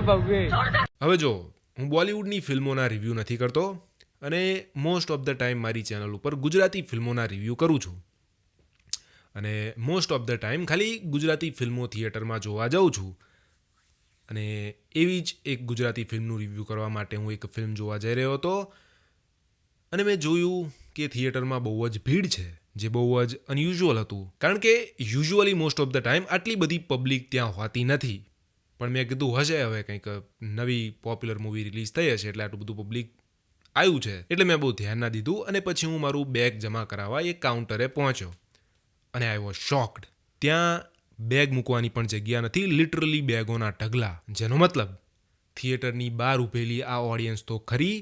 હવે જો હું બોલિવૂડની ફિલ્મોના રિવ્યૂ નથી કરતો અને મોસ્ટ ઓફ ધ ટાઈમ મારી ચેનલ ઉપર ગુજરાતી ફિલ્મોના રિવ્યૂ કરું છું અને મોસ્ટ ઓફ ધ ટાઈમ ખાલી ગુજરાતી ફિલ્મો થિયેટરમાં જોવા જાઉં છું અને એવી જ એક ગુજરાતી ફિલ્મનું રિવ્યૂ કરવા માટે હું એક ફિલ્મ જોવા જઈ રહ્યો હતો અને મેં જોયું કે થિયેટરમાં બહુ જ ભીડ છે જે બહુ જ અનયુઝ્યુઅલ હતું કારણ કે usually most of the time આટલી બધી પબ્લિક ત્યાં હોતી નથી પણ મેં કીધું હશે હવે કંઈક નવી પોપ્યુલર મૂવી રિલીઝ થઈ હશે એટલે આટલું બધું પબ્લિક આવ્યું છે એટલે મેં બહુ ધ્યાન ના દીધું અને પછી હું મારું બેગ જમા કરાવવા એક કાઉન્ટરે પહોંચ્યો અને આઈ વોઝ શોક્ડ. ત્યાં બેગ મૂકવાની પણ જગ્યા નથી, લિટરલી બેગોના ઢગલા, જેનો મતલબ થિયેટરની બહાર ઊભેલી આ ઓડિયન્સ તો ખરી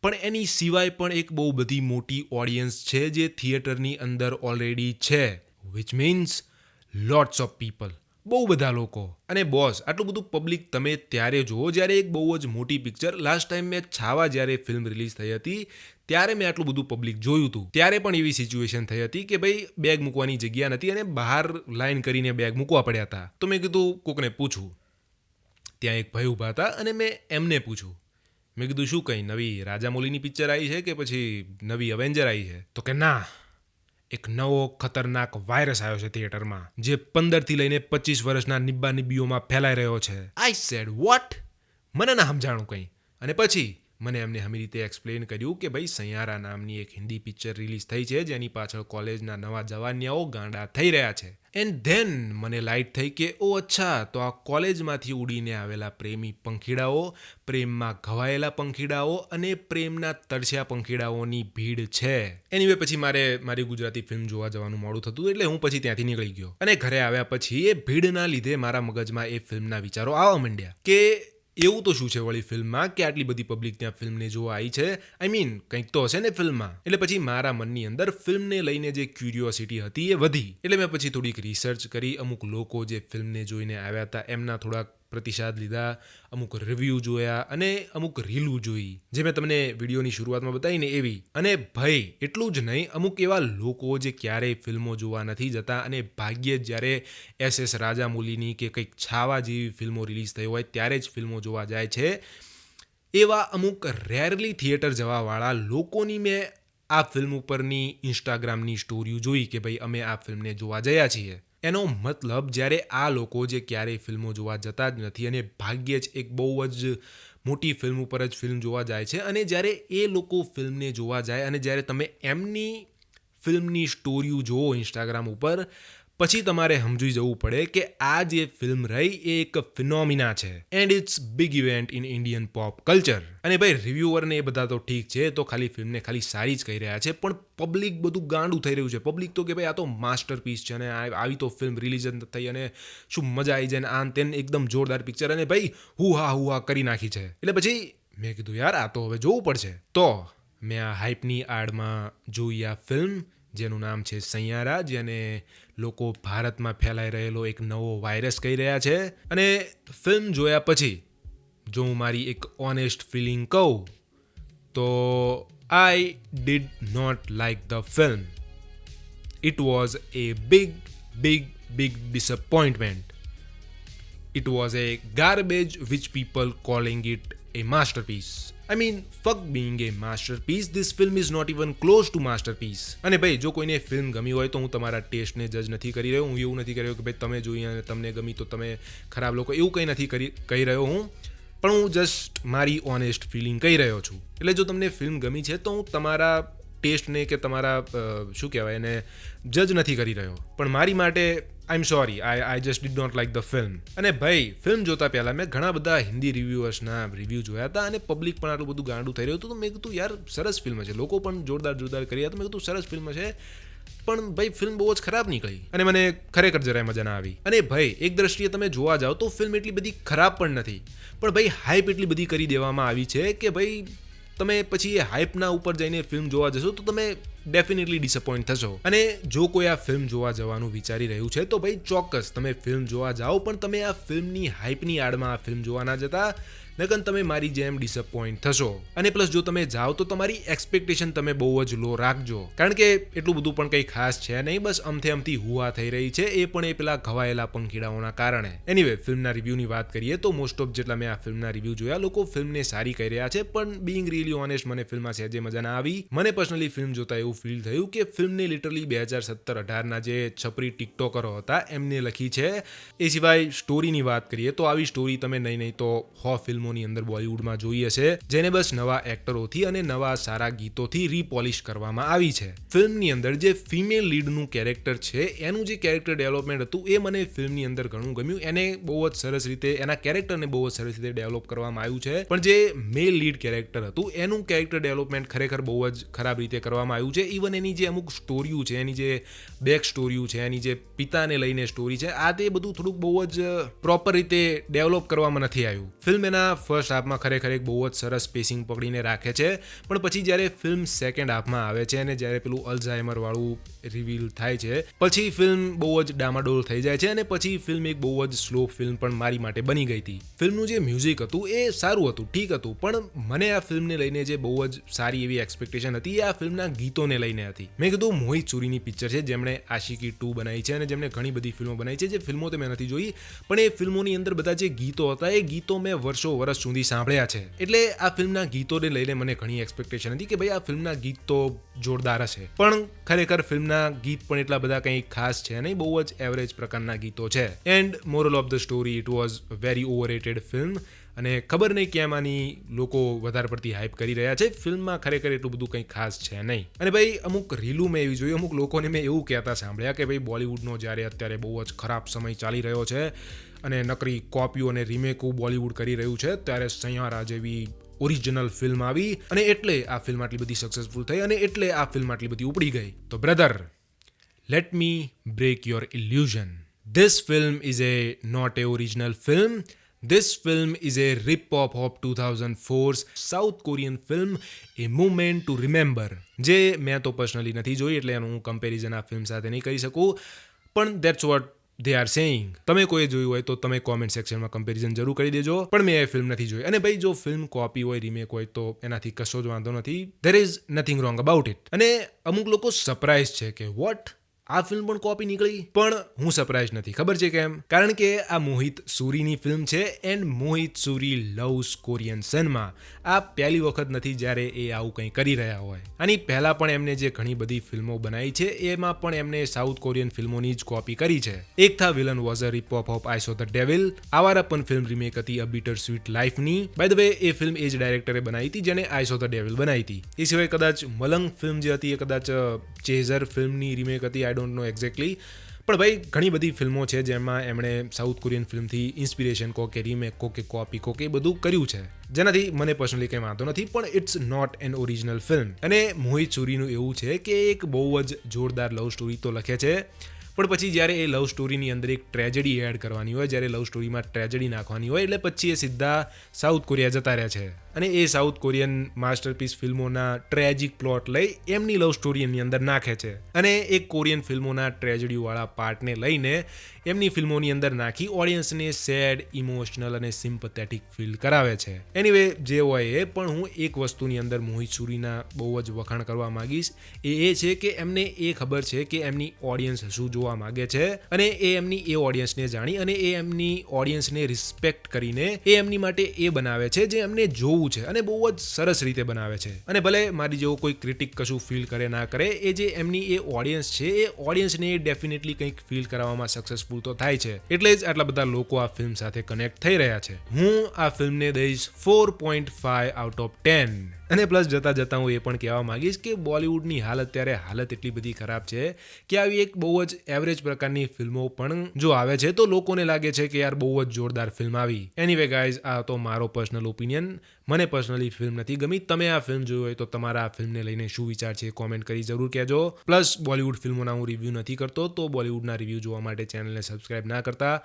પણ એની સિવાય પણ એક બહુ બધી મોટી ઓડિયન્સ છે જે થિયેટરની અંદર ઓલરેડી છે, which means lots of people, બહુ બધા લોકો. અને બોસ, આટલું બધું પબ્લિક તમે ત્યારે જુઓ જ્યારે એક બહુ જ મોટી પિક્ચર, લાસ્ટ ટાઈમ મેં છાવા જ્યારે ફિલ્મ રિલીઝ થઈ હતી ત્યારે મેં આટલું બધું પબ્લિક જોયું હતું. ત્યારે પણ એવી સિચ્યુએશન થઈ હતી કે ભાઈ બેગ મૂકવાની જગ્યા નથી અને બહાર લાઈન કરીને બેગ મૂકવા પડ્યા હતા. તો મેં કીધું કોકને પૂછું. ત્યાં એક ભાઈ ઊભા હતા અને મેં એમને પૂછ્યું. મેં કીધું શું કંઈ નવી રાજામૌલીની પિક્ચર આવી છે કે પછી નવી અવેન્જર આવી છે? તો કે ના, એક નવો ખતરનાક વાયરસ આવ્યો છે થિયેટરમાં જે 15થી લઈને 25 વર્ષના નિબ્બા નિબ્બીઓમાં ફેલાઈ રહ્યો છે. I said what? મને ના સમજાણું કંઈ. અને પછી મને એમને હમી રીતે એક્સપ્લેન કર્યું કે ભાઈ સૈયારા નામની એક હિન્દી પિક્ચર રિલીઝ થઈ છે જેની પાછળ કોલેજના નવા જવાનિયાઓ ગાંડા થઈ રહ્યા છે. એન્ડ ધેન મને લાઇટ થઈ કે ઓ અચ્છા, તો આ કોલેજમાંથી ઉડીને આવેલા પ્રેમી પંખીડાઓ, પ્રેમમાં ઘવાયેલા પંખીડાઓ અને પ્રેમના તરસ્યા પંખીડાઓની ભીડ છે. એનીવે પછી મારી ગુજરાતી ફિલ્મ જોવા જવાનું મોડું થતું એટલે હું પછી ત્યાંથી નીકળી ગયો અને ઘરે આવ્યા પછી એ ભીડના લીધે મારા મગજમાં એ ફિલ્મના વિચારો આવવા માંડ્યા કે એવું તો શું છે વળી ફિલ્મમાં કે આટલી બધી પબ્લિક ત્યાં ફિલ્મને જોવા આવી છે, આઈ મીન કંઈક તો હશે ને ફિલ્મમાં. એટલે પછી મારા મનની અંદર ફિલ્મને લઈને જે ક્યુરિયોસિટી હતી એ વધી. એટલે મેં પછી થોડીક રિસર્ચ કરી, અમુક લોકો જે ફિલ્મને જોઈને આવ્યા હતા એમના થોડાક પ્રતિસાદ લીધા, અમુક રિવ્યૂ જોયા અને અમુક રીલું જોઈ જે મેં તમને વિડીયોની શરૂઆતમાં બતાવી ને એવી. અને ભાઈ એટલું જ નહીં, અમુક એવા લોકો જે ક્યારેય ફિલ્મો જોવા નથી જતા અને ભાગ્યે જ જ્યારે SS રાજામૌલીની કે કંઈક છાવા જેવી ફિલ્મો રિલીઝ થઈ હોય ત્યારે જ ફિલ્મો જોવા જાય છે, એવા અમુક રેરલી થિયેટર જવાવાળા લોકોની મેં આ ફિલ્મ ઉપરની ઇન્સ્ટાગ્રામની સ્ટોરીઓ જોઈ કે ભાઈ અમે આ ફિલ્મને જોવા જયા છીએ. એનો મતલબ જ્યારે આ લોકો જે ક્યારેય ફિલ્મો જોવા જતા જ નથી અને ભાગ્યે જ એક બહુ જ મોટી ફિલ્મ ઉપર જ ફિલ્મ જોવા જાય છે અને જ્યારે એ લોકો ફિલ્મને જોવા જાય અને જ્યારે તમે એમની ફિલ્મની સ્ટોરીઓ જુઓ ઇન્સ્ટાગ્રામ ઉપર, પછી તમારે સમજી જવું પડે કે આ જે ફિલ્મ રહી એ એક ફિનોમિના છે and it's big event in Indian pop culture. અને ભાઈ રિવ્યુઅરને એ બધા તો ઠીક છે, તો ખાલી ફિલ્મને ખાલી સારી જ કહી રહ્યા છે, પણ પબ્લિક બધું ગાંડું થઈ રહ્યું છે. પબ્લિક તો કે ભાઈ આ તો માસ્ટરપીસ છે અને આવી તો ફિલ્મ રિલીઝ થઈ અને શું મજા આવી જાય ને આન તેન, એકદમ જોરદાર પિક્ચર અને ભાઈ હું હા કરી નાખી છે. એટલે પછી મેં કીધું યાર આ તો હવે જોવું પડશે. તો મેં આ હાઇપની આડમાં જોઈ આ ફિલ્મ જેનું નામ છે સૈયારા, જેને લોકો ભારતમાં ફેલાઈ રહેલો એક નવો વાયરસ કહી રહ્યા છે. અને ફિલ્મ જોયા પછી જો હું મારી એક ઓનેસ્ટ ફિલિંગ કહું તો I did not like the film. It was a big disappointment. It was a garbage which people calling it a masterpiece. I mean, fuck being a masterpiece. This film is not even close to masterpiece. અને ભાઈ જો કોઈને film ગમી હોય તો હું તમારા ટેસ્ટને જજ નથી કરી રહ્યો. હું એવું નથી કરી રહ્યો કે ભાઈ તમે જોઈ અને તમને ગમી તો તમે ખરાબ લોકો, એવું કંઈ નથી કહી રહ્યો હું. પણ હું જસ્ટ મારી ઓનેસ્ટ ફિલિંગ કહી રહ્યો છું. એટલે જો તમને ફિલ્મ ગમી છે તો હું તમારા ટેસ્ટને કે તમારા શું કહેવાય એને જજ નથી કરી રહ્યો. પણ મારી માટે I am sorry, I just did not like the film. અને ભાઈ ફિલ્મ જોતા પહેલાં મેં ઘણા બધા હિન્દી રિવ્યુઅર્સના રિવ્યૂ જોયા હતા અને પબ્લિક પણ આટલું બધું ગાંડું થઈ રહ્યું હતું. તો મેં કીધું યાર સરસ ફિલ્મ છે, લોકો પણ જોરદાર કરી રહ્યા હતા. મેં કીધું સરસ ફિલ્મ છે, પણ ભાઈ ફિલ્મ બહુ જ ખરાબ નીકળી અને મને ખરેખર જરાય મજા ના આવી. અને ભાઈ એક દ્રષ્ટિએ તમે જોવા જાઓ તો ફિલ્મ એટલી બધી ખરાબ પણ નથી, પણ ભાઈ હાઇપ એટલી બધી કરી દેવામાં આવી છે કે ભાઈ તમે પછી એ હાઇપના ઉપર જઈને ફિલ્મ જોવા જશો તો તમે ડેફિનેટલી ડિસઅપોઇન્ટ થશો. અને જો કોઈ આ ફિલ્મ જોવા જવાનું વિચારી રહ્યું છે તો ભાઈ ચોક્કસ તમે ફિલ્મ જોવા જાઓ, પણ તમે આ ફિલ્મની હાઇપની આડમાં આ ફિલ્મ જોવા ના જતા. નકર તમે મારી જેમ ડિસઅપોઇન્ટ થશો. અને પ્લસ જો તમે જાઓ તો તમારી એક્સપેક્ટેશન તમે બહુ જ લો રાખજો, કારણ કે એટલું બધું પણ કંઈ ખાસ છે નહીં, બસ અમથી હુવા થઈ રહી છે, એ પણ એ પેલા ઘવાયેલા પંખીડાઓના કારણે. એનીવે, ફિલ્મના રિવ્યૂની વાત કરીએ તો મોસ્ટ ઓફ જેટલા મેં આ ફિલ્મના રિવ્યૂ જોયા, લોકો ફિલ્મને સારી કહી રહ્યા છે, પણ બીઇંગ રિયલી ઓનેસ્ટ મને ફિલ્મમાં સહેજે મજા ના આવી. મને પર્સનલી ફિલ્મ જોતા એવું ફીલ થયું કે ફિલ્મને લિટરલી 2017-18ના જે છપરી ટિકટોકરો હતા એમને લખી છે. એ સિવાય સ્ટોરીની વાત કરીએ તો આવી સ્ટોરી તમે નહીં તો 100 ફિલ્મોની અંદર બોલિવૂડમાં જોઈ હશે, જેને બસ નવા એક્ટરોથી અને નવા સારા ગીતોથી રીપોલિશ કરવામાં આવી છે. ફિલ્મની અંદર જે ફિમેલ લીડનું કેરેક્ટર છે એનું જે કેરેક્ટર ડેવલપમેન્ટ હતું એ મને ફિલ્મની અંદર ઘણું ગમ્યું. એને બહુ જ સરસ રીતે એના કેરેક્ટરને બહુ જ સરસ રીતે ડેવલપ કરવામાં આવ્યું છે, પણ જે મેલ લીડ કેરેક્ટર હતું એનું કેરેક્ટર ડેવલપમેન્ટ ખરેખર બહુ જ ખરાબ રીતે કરવામાં આવ્યું છે. ઇવન એની જે અમુક સ્ટોરીઓ છે, એની જે બેક સ્ટોરીઓ છે, એની જે પિતાને લઈને સ્ટોરી છે, આ તે બધું થોડુંક બહુ જ પ્રોપર રીતે ડેવલપ કરવામાં નથી આવ્યું. ફિલ્મ એના ફર્સ્ટ હાફમાં ખરેખર એક બહુ જ સરસ પેસિંગ પકડીને રાખે છે, પણ પછી જ્યારે ફિલ્મ સેકન્ડ હાફમાં આવે છે અને જ્યારે પેલું અલ્ઝાઇમર વાળું રિવીલ થાય છે, પછી ફિલ્મ બહુ જ ડામાડોલ થઈ જાય છે અને પછી ફિલ્મ એક બહુ જ સ્લો ફિલ્મ પણ મારી માટે બની ગઈ હતી. ફિલ્મનું જે મ્યુઝિક હતું એ સારું હતું, ઠીક હતું, પણ મને આ ફિલ્મને લઈને જે બહુ જ સારી એવી એક્સપેક્ટેશન હતી એ આ ફિલ્મના ગીતોને લઈને હતી. મેં કીધું મોહિત સૂરીની પિક્ચર છે, જેમણે આશિકી 2 બનાવી છે અને જેમણે ઘણી બધી ફિલ્મો બનાવી છે, જે ફિલ્મો તો મેં નથી જોઈ, પણ એ ફિલ્મોની અંદર બધા જે ગીતો હતા એ ગીતો મેં વર્ષ સુધી સાંભળ્યા છે. એટલે આ ફિલ્મના ગીતોને લઈને મને ઘણી એક્સપેક્ટેશન હતી કે ભાઈ આ ફિલ્મના ગીત તો જોરદાર હશે, પણ ખરેખર ફિલ્મના ગીત પણ એટલા બધા કંઈ ખાસ છે નહીં, બહુ જ એવરેજ પ્રકારના ગીતો છે. And moral of the story, it was very overrated film. અને ખબર નહીં કેમ આની લોકો વધારે પડતી હાઇપ કરી રહ્યા છે. ફિલ્મમાં ખરેખર એટલું બધું કંઈ ખાસ છે નહીં. અને ભાઈ અમુક રીલું મેં એવી જોઈ, અમુક લોકોને મેં એવું કહેતા સાંભળ્યા કે ભાઈ બોલિવૂડનો જ્યારે અત્યારે બહુ જ ખરાબ સમય ચાલી રહ્યો છે અને નકરી કોપીઓ અને રિમેકો બોલિવૂડ કરી રહ્યું છે, ત્યારે સૈયારા જેવી ઓરિજિનલ ફિલ્મ આવી અને એટલે આ ફિલ્મ આટલી બધી સક્સેસફુલ થઈ અને એટલે આ ફિલ્મ આટલી બધી ઉપડી ગઈ. તો brother, let me break your illusion. This film is not a original film. This film is a rip-off of 2004's South Korean film A Moment to Remember, જે મેં તો પર્સનલી નથી જોઈ એટલે એનું હું કમ્પેરિઝન આ ફિલ્મ સાથે નહીં કરી શકું, પણ that's what they are saying. તમે કોઈ જોયું હોય તો તમે કોમેન્ટ સેક્શનમાં કમ્પેરિઝન જરૂર કરી દેજો, પણ મેં એ ફિલ્મ નથી જોઈ. અને ભાઈ જો ફિલ્મ કોપી હોય, રિમેક હોય તો એનાથી કશો જ વાંધો નથી. there is nothing wrong about it. અને અમુક લોકો સરપ્રાઇઝ છે કે વોટ, આ ફિલ્મ પણ કોપી નીકળી, પણ હું સરપ્રાઇઝ નથી. ખબર છે કેમ? કારણ કે આ મોહિત સૂરીની ફિલ્મ છે and Mohit Suri loves Korean cinema. આ પહેલી વખત નથી જ્યારે એ આવું કંઈ કરી રહ્યા હોય. આની પહેલા પણ એમને જે ઘણી બધી ફિલ્મો બનાવી છે એમાં પણ એમને સાઉથ કોરિયન ફિલ્મોની જ કોપી કરી છે. Ek Tha villain was a rip-off of I saw the devil. Awarapan film remake હતી અ બીટર સ્વીટ લાઈફની. બાય ધ વે એ ફિલ્મ એ જ ડાયરેક્ટરે બનાવી હતી જેને આઈ સો ધ ડેવિલ બનાવી હતી. એ સિવાય કદાચ મલંગ ફિલ્મ જે હતી એ કદાચ ચેઝર ફિલ્મની રિમેક હતી, આઈ ડોન્ટ નો એક્ઝેક્ટલી. પણ ભાઈ ઘણી બધી ફિલ્મો છે જેમાં એમણે સાઉથ કોરિયન ફિલ્મથી ઇન્સ્પિરેશન કહો કે રિમેક કહો કે કોપી કહો કે એ બધું કર્યું છે, જેનાથી મને પર્સનલી કંઈ વાંધો નથી, પણ it's not an original film. અને મોહિત સૂરીનું એવું છે કે એક બહુ જ જોરદાર લવ સ્ટોરી તો લખે છે, પણ પછી જ્યારે એ લવ સ્ટોરીની અંદર એક ટ્રેજેડી એડ કરવાની હોય, જ્યારે લવ સ્ટોરીમાં ટ્રેજેડી નાખવાની હોય, એટલે પછી એ સીધા સાઉથ કોરિયા જતા રહે છે અને એ સાઉથ કોરિયન માસ્ટરપીસ ફિલ્મોના ટ્રેજિક પ્લોટ લઈ એમની લવ સ્ટોરીની અંદર નાખે છે અને એક કોરિયન ફિલ્મોના ટ્રેજેડીવાળા પાર્ટને લઈને એમની ફિલ્મોની અંદર નાખી ઓડિયન્સને સેડ, ઇમોશનલ અને સિમ્પથેટિક ફીલ કરાવે છે. એનીવે, જે હોય એ, પણ હું એક વસ્તુની અંદર મોહિત સૂરીના બહુ જ વખાણ કરવા માંગીશ. એ છે કે એમને એ ખબર છે કે એમની ઓડિયન્સ શું જોવા માંગે છે અને એ એમની એ ઓડિયન્સને જાણી અને એ એમની ઓડિયન્સને રિસ્પેક્ટ કરીને એ એમની માટે એ બનાવે છે જે એમને જોવું છે અને બહુ જ સરસ રીતે બનાવે છે. અને ભલે મારી જેવો કોઈ ક્રિટિક કશું ફીલ કરે ના કરે, એ જે એમની એ ઓડિયન્સ છે એ ઓડિયન્સને ડેફિનેટલી કંઈક ફીલ કરાવવામાં સક્સેસફુલ તો થાય છે, એટલે જ આટલા બધા લોકો આ ફિલ્મ સાથે કનેક્ટ થઈ રહ્યા છે. હું આ ફિલ્મને દઈશ 4.5 આઉટ ઓફ 10. અને પ્લસ જતા હું એ પણ કહેવા માંગીશ કે બોલિવૂડની હાલત એટલી બધી ખરાબ છે કે આવી એક બહુ જ એવરેજ પ્રકારની ફિલ્મો પણ જો આવે છે તો લોકોને લાગે છે કે યાર બહુ જ જોરદાર ફિલ્મ આવી. એનીવે ગાઈઝ, આ તો મારો પર્સનલ ઓપિનિયન. મને પર્સનલી ફિલ્મ નથી ગમી. તમે આ ફિલ્મ જોઈ હોય તો તમારા આ ફિલ્મને લઈને શું વિચાર છે કોમેન્ટ કરી જરૂર કહેજો. પ્લસ બોલિવૂડ ફિલ્મોના હું રિવ્યૂ નથી કરતો, તો બોલિવૂડના રિવ્યૂ જોવા માટે ચેનલને સબસ્ક્રાઇબ ના કરતા.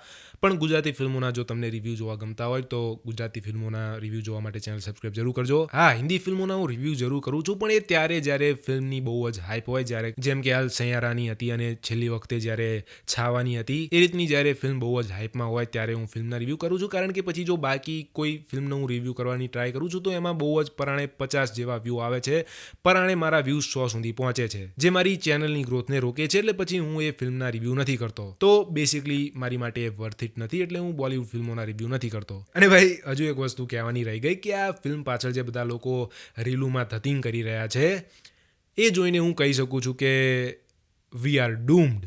પણ ગુજરાતી ફિલ્મોના જો તમને રિવ્યૂ જોવા ગમતા હોય તો ગુજરાતી ફિલ્મોના રિવ્યૂ જોવા માટે ચેનલ સબસ્ક્રાઇબ જરૂર કરજો. હા, હિન્દી ફિલ્મોના હું રિવ્યૂ જરૂર કરું છું, પણ એ ત્યારે જ્યારે ફિલ્મની બહુ જ હાઇપ હોય, જ્યારે જેમ કે હાલ સૈયારાની હતી અને છેલ્લી વખતે જ્યારે છાવાની હતી, એ રીતની જ્યારે ફિલ્મ બહુ જ હાઇપમાં હોય ત્યારે હું ફિલ્મના રિવ્યૂ કરું છું. કારણ કે પછી જો બાકી કોઈ ફિલ્મનો હું રિવ્યૂ કરવાની ટ્રાય કરું છું તો એમાં બહુ જ પરાણે 50 જેવા વ્યૂ આવે છે, પરાણે મારા વ્યૂઝ 100 સુધી પહોંચે છે, જે મારી ચેનલની ગ્રોથને રોકે છે. એટલે પછી હું એ ફિલ્મના રિવ્યૂ નથી કરતો. તો બેસિકલી મારી માટે વર્થ ઇટ નથી, એટલે હું બોલિવૂડ ફિલ્મોના રિવ્યૂ નથી કરતો. અને ભાઈ હજુ એક વસ્તુ કહેવાની રહી ગઈ કે આ ફિલ્મ પાછળ જે બધા લોકો રીલુમાં ધતિંગ કરી રહ્યા છે, એ જોઈને હું કહી શકું છું કે વી આર ડૂમ્ડ.